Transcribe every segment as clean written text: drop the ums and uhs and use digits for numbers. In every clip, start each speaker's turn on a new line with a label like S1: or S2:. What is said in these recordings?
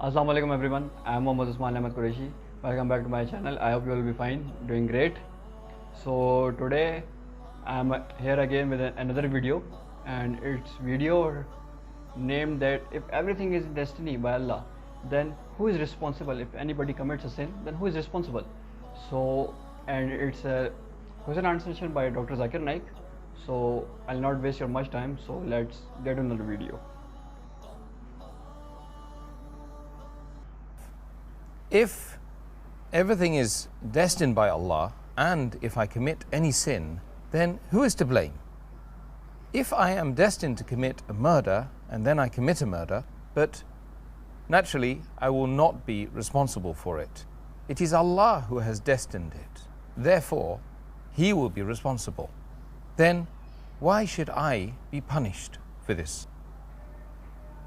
S1: Assalamu alaikum everyone. I am Usman Ahmed Qureshi. Welcome back to my channel. I hope you will be fine, doing great. So today I am here again with another video, and it's video named that if everything is destiny by Allah, then who is responsible? If anybody commits a sin, then who is responsible? So, and it's a question answer session by Dr. Zakir Naik. So I'll not waste your much time. So let's get into the video.
S2: If everything is destined by Allah, and if I commit any sin, then who is to blame? If I am destined to commit a murder and then I commit a murder, but naturally I will not be responsible for it. It is Allah who has destined it. Therefore, He will be responsible. Then why should I be punished for this?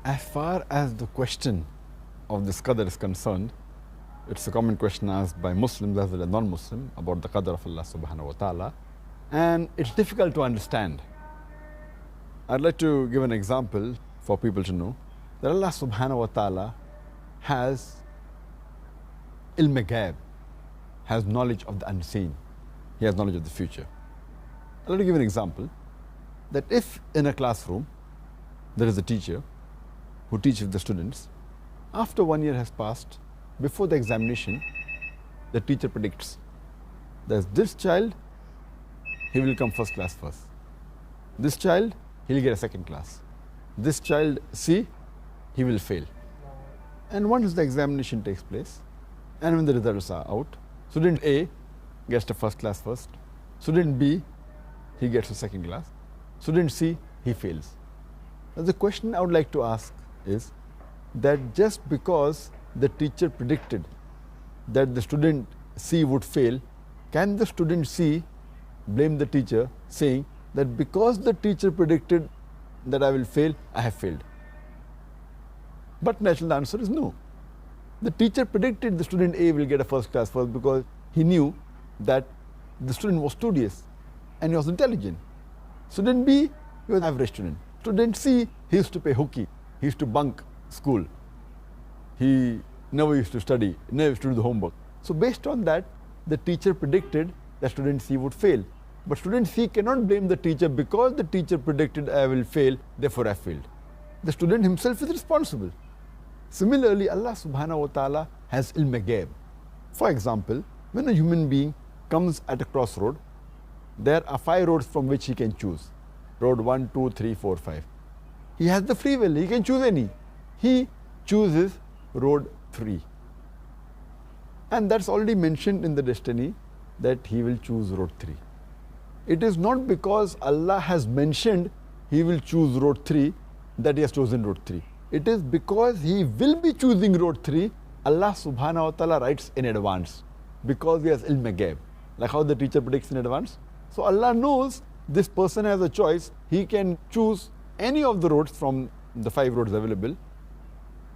S3: As far as the question of this qadr is concerned, it's a common question asked by Muslims as well as non-Muslim about the qadr of Allah subhanahu wa ta'ala, and it's difficult to understand. I'd like to give an example for people to know that Allah subhanahu wa ta'ala has ilm ghaib, has knowledge of the unseen. He has knowledge of the future. I'd like to give an example that if in a classroom there is a teacher who teaches the students, after 1 year has passed, before the examination, the teacher predicts that this child, he will come first class first. This child, he will get a second class. This child, C, he will fail. And once the examination takes place, and when the results are out, student A gets the first class first. Student B, he gets the second class. Student C, he fails. Now the question I would like to ask is that just because the teacher predicted that the student C would fail, can the student C blame the teacher saying that because the teacher predicted that I will fail, I have failed? But naturally the answer is no. The teacher predicted the student A will get a first class first because he knew that the student was studious and he was intelligent. Student B, he was an average student. Student C, he used to play hooky, he used to bunk school. He never used to study, never used to do the homework. So based on that, the teacher predicted that student C would fail. But student C cannot blame the teacher because the teacher predicted I will fail, therefore I failed. The student himself is responsible. Similarly, Allah subhanahu wa ta'ala has ilm ghaib. For example, when a human being comes at a crossroad, there are 5 roads from which he can choose. Road 1, 2, 3, 4, 5. He has the free will, he can choose any. He chooses road 3. And that's already mentioned in the destiny that he will choose road 3. It is not because Allah has mentioned he will choose road 3 that he has chosen road 3. It is because he will be choosing road 3, Allah subhanahu wa ta'ala writes in advance because he has ilm ghaib. Like how the teacher predicts in advance. So Allah knows this person has a choice. He can choose any of the roads from the 5 roads available,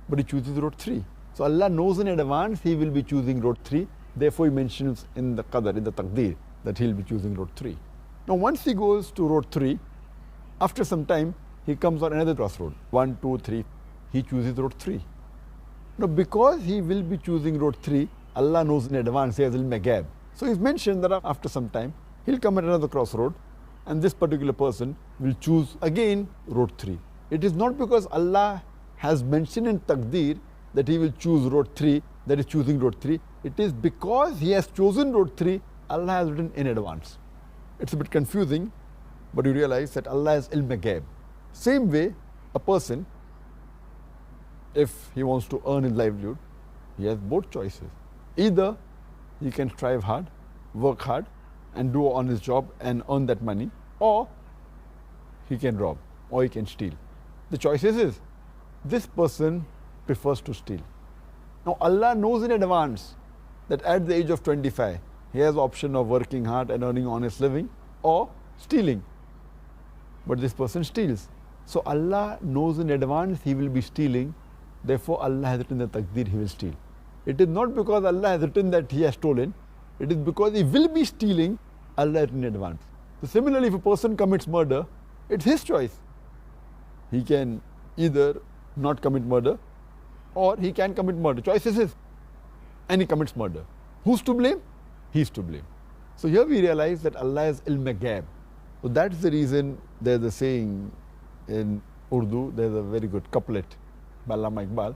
S3: but he chooses road 3. So Allah knows in advance he will be choosing road 3. Therefore he mentions in the qadr, in the taqdeer, that he will be choosing road 3. Now once he goes to road 3, after some time he comes on another crossroad, 1, 2, 3. He chooses road 3. Now because he will be choosing road 3, Allah knows in advance, he has ilm ghaib. So he's mentioned that after some time he'll come at another crossroad and this particular person will choose again road 3. It is not because Allah has mentioned in taqdeer that he will choose road 3, that is choosing road 3. It is because he has chosen road 3, Allah has written in advance. It's a bit confusing, but you realize that Allah has ilm ghaib. Same way, a person, if he wants to earn his livelihood, he has both choices. Either he can strive hard, work hard, and do on his job and earn that money, or he can rob, or he can steal. The choice is this person prefers to steal. Now Allah knows in advance that at the age of 25, he has the option of working hard and earning honest living or stealing. But this person steals. So Allah knows in advance he will be stealing. Therefore Allah has written the taqdeer he will steal. It is not because Allah has written that he has stolen. It is because he will be stealing, Allah has written in advance. So similarly, if a person commits murder, it's his choice. He can either not commit murder or he can commit murder. Choice is his. And he commits murder. Who's to blame? He's to blame. So here we realize that Allah is ilm-ghaib. So that's the reason there's a saying in Urdu, there's a very good couplet by Allama Iqbal,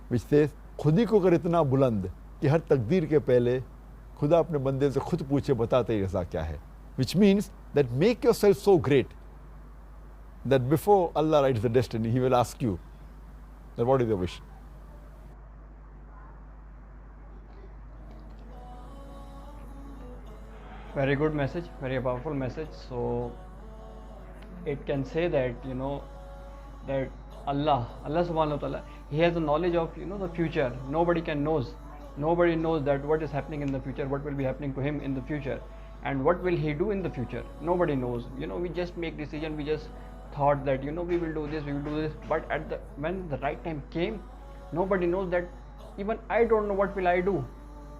S3: which says, खुद ही को कर इतना बुलंद कि हर तकदीर के पहले खुदा अपने बंदे से खुद पूछे बता तेरी रज़ा क्या है. Which means that make yourself so great that before Allah writes the destiny, He will ask you that what is your wish.
S1: Very good message, very powerful message. So it can say that, that Allah SWT, He has the knowledge of, the future. Nobody knows that what is happening in the future, what will be happening to him in the future, and what will he do in the future. Nobody knows. We just make decision. We just thought that, we will do this, but when the right time came, nobody knows that. Even I don't know what will I do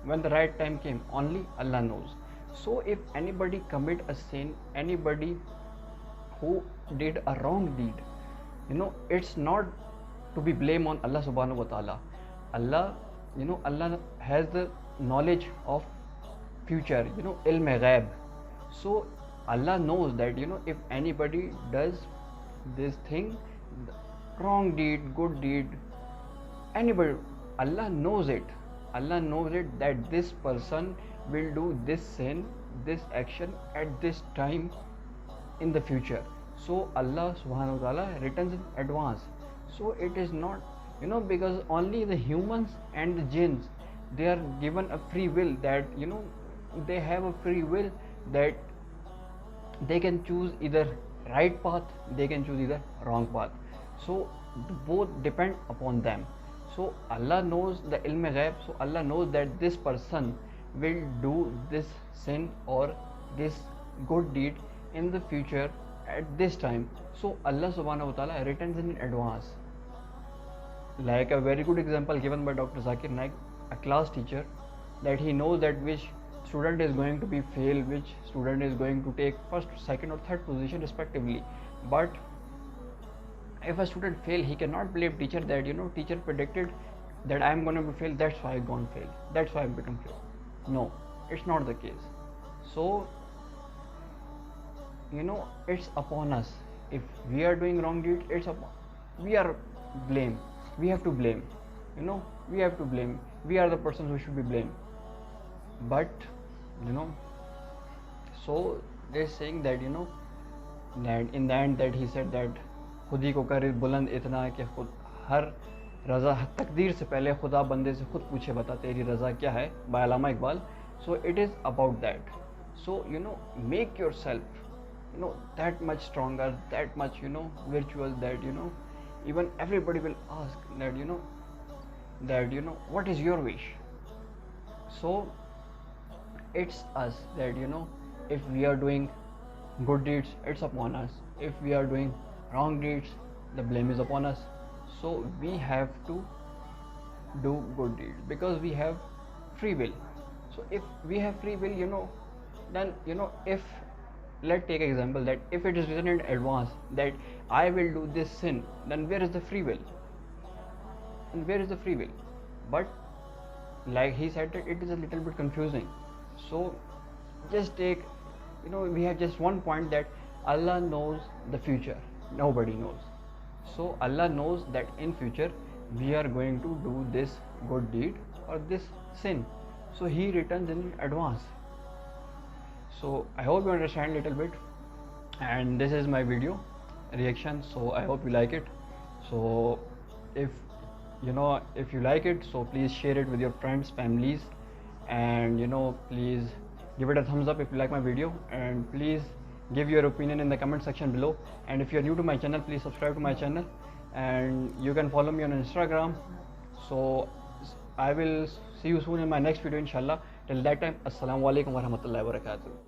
S1: when the right time came. Only Allah knows. So if anybody commit a sin, anybody who did a wrong deed, it's not to be blamed on Allah subhanahu wa ta'ala. Allah has the knowledge of future, ilm-ghaib. So Allah knows that, if anybody does this thing, wrong deed, good deed, anybody, Allah knows it. Allah knows it that this person will do this sin, this action at this time in the future. So Allah subhanahu wa ta'ala returns in advance. So it is not, because only the humans and the jinns, they are given a free will that, they have a free will that they can choose either right path, they can choose either wrong path. So both depend upon them. So Allah knows the ilm-ghaib. So Allah knows that this person will do this sin or this good deed in the future at this time. So Allah subhanahu wa ta'ala returns in advance. Like a very good example given by Dr Zakir Naik, a class teacher, that he knows that which student is going to be fail, which student is going to take first, second or third position respectively. But if a student fail, he cannot blame teacher that, teacher predicted that I am going to be fail, that's why I gone fail, that's why I become fail. No, it's not the case. So it's upon us. If we are doing wrong deed, we are blame. We have to blame. We have to blame. We are the persons who should be blamed. But so they're saying that that in the end that he said that खुद ही को कर बुलंद इतना कि खुद हर रज़ा तकदीर से पहले खुदा बंदे से खुद पूछे बता तेरी रज़ा क्या है, by Allama Iqbal. So it is about that. So make yourself that much stronger, that much virtual, that even everybody will ask that that what is your wish. So it's us that if we are doing good deeds, it's upon us. If we are doing wrong deeds, the blame is upon us. So we have to do good deeds because we have free will. So if we have free will, then if let's take an example that if it is written in advance that I will do this sin, then where is the free will? And where is the free will? But like he said that it is a little bit confusing. So just take, we have just one point that Allah knows the future, nobody knows. So Allah knows that in future we are going to do this good deed or this sin. So He returns in advance. So I hope you understand a little bit, and this is my video reaction, so I hope you like it. So if you like it, so please share it with your friends, families, and please give it a thumbs up if you like my video, and please give your opinion in the comment section below. And if you are new to my channel, please subscribe to my channel, and you can follow me on Instagram. So I will see you soon in my next video, inshallah. Till that time, assalamu alaikum wa rahmatullahi wa barakatuh.